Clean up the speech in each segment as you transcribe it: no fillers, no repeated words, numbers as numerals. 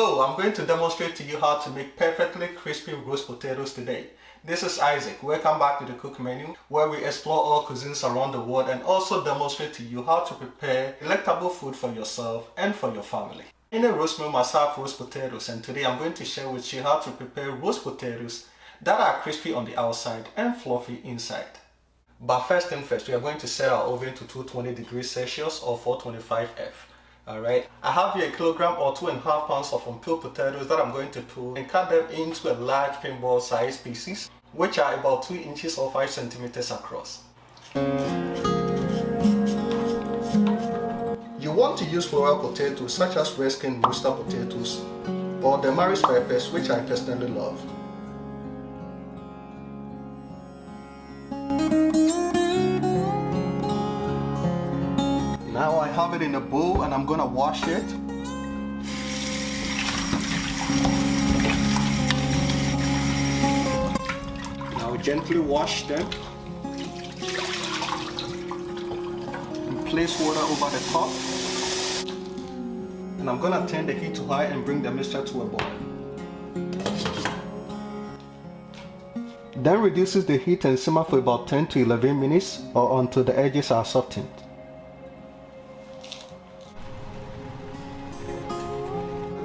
Hello, I'm going to demonstrate to you how to make perfectly crispy roast potatoes today. This is Isaac. Welcome back to the Cook Menu, where we explore all cuisines around the world and also demonstrate to you how to prepare delectable food for yourself and for your family. Any roast meal must have roast potatoes, and today I'm going to share with you how to prepare roast potatoes that are crispy on the outside and fluffy inside. But first thing first, we are going to set our oven to 220 degrees Celsius or 425 F. Alright, I have here a kilogram or 2.5 pounds of unpeeled potatoes that I'm going to peel and cut them into a large pinball size pieces, which are about 2 inches or 5 centimeters across. You want to use floral potatoes such as red skin rooster potatoes or the Maris peppers, which I personally love. Now I have it in a bowl and I'm gonna wash it. Now gently wash them and place water over the top. And I'm gonna turn the heat to high and bring the mixture to a boil. Then reduces the heat and simmer for about 10 to 11 minutes or until the edges are softened.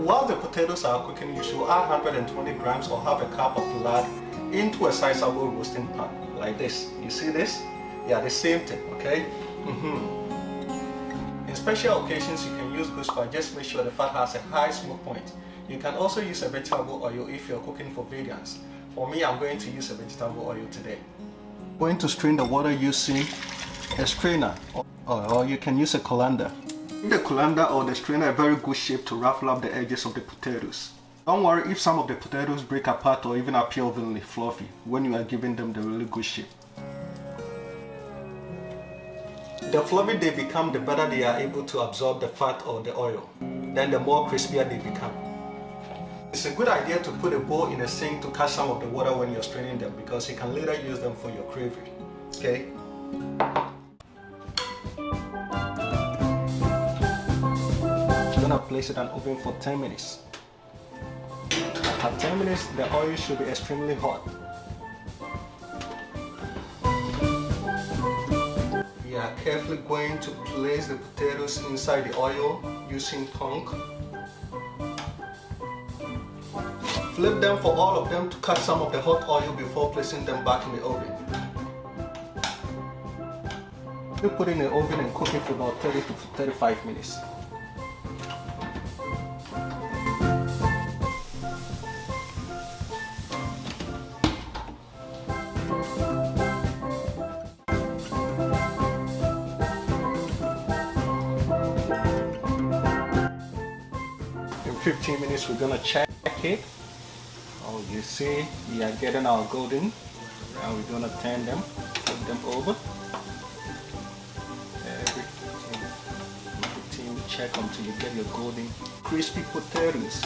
While the potatoes are cooking, you should add 120 grams or half a cup of lard into a sizable roasting pan, like this. You see this? Yeah, the same thing, okay? In special occasions, you can use goose fat. Just make sure the fat has a high smoke point. You can also use a vegetable oil if you're cooking for vegans. For me, I'm going to use a vegetable oil today. I'm going to strain the water using a strainer, or you can use a colander. The colander or the strainer a very good shape to ruffle up the edges of the potatoes. Don't worry if some of the potatoes break apart or even appear overly fluffy when you are giving them the really good shape. The fluffier they become, the better they are able to absorb the fat or the oil. Then the more crispier they become. It's a good idea to put a bowl in a sink to catch some of the water when you're straining them, because you can later use them for your gravy. Okay? Place it in the oven for 10 minutes. At 10 minutes, the oil should be extremely hot. We are carefully going to place the potatoes inside the oil using tongue. Flip them for all of them to catch some of the hot oil before placing them back in the oven. We put it in the oven and cook it for about 30 to 35 minutes. In 15 minutes we're gonna check it. Oh, you see, we are getting our golden. Now we're gonna turn them, flip them over. Every 15 check until you get your golden crispy potatoes.